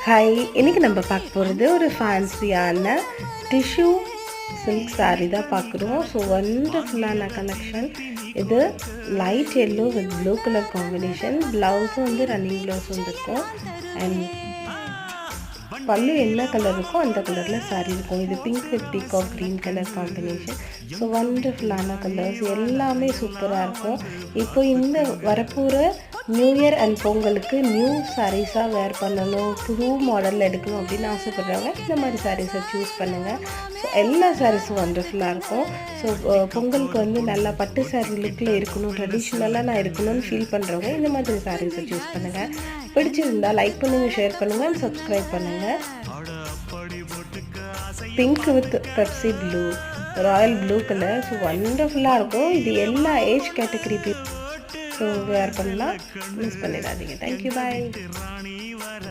Hi, இன்னைக்கு நம்ம பார்க்க போகிறது ஒரு ஃபேன்சியான டிஷ்யூ சில்க் saree தான் பார்க்குறோம். ஸோ வண்டர்ஃபுல்லான கலெக்ஷன். இது light yellow with blue colour combination. ப்ளவுஸும் வந்து ரன்னிங் ப்ளவுஸ் வந்துருக்கும். அண்ட் பல்லு என்ன கலர் இருக்கோ அந்த கலரில் saree இருக்கும். இது pink with peacock green colour combination. So வண்டர்ஃபுல்லான கலர்ஸ் எல்லாமே சூப்பராக இருக்கும். இப்போ இந்த வரப்போகிற நியூ இயர் அண்ட் பொங்கலுக்கு நியூ சாரீஸாக வேர் பண்ணணும், புது மாடலில் எடுக்கணும் அப்படின்னு ஆசைப்படுறவங்க இந்த மாதிரி சாரீஸை சூஸ் பண்ணுங்கள். ஸோ எல்லா சாரீஸும் வண்டர்ஃபுல்லாக இருக்கும். ஸோ பொங்கலுக்கு வந்து நல்லா பட்டு சாரீ லுக்கில் இருக்கணும், ட்ரெடிஷ்னலாக நான் இருக்கணும்னு ஃபீல் பண்ணுறவங்க இந்த மாதிரி சாரீஸை சூஸ் பண்ணுங்கள். பிடிச்சிருந்தால் லைக் பண்ணுங்கள், ஷேர் பண்ணுங்கள் அண்ட் சப்ஸ்கிரைப் பண்ணுங்கள். Pink with Pepsi blue, royal blue colour. So வண்டர்ஃபுல்லாக இருக்கும். இது எல்லா ஏஜ் கேட்டகரி ஸோ வேர் பண்ணலாம், மிஸ் பண்ணிடாதீங்க. தேங்க்யூ, பாய்.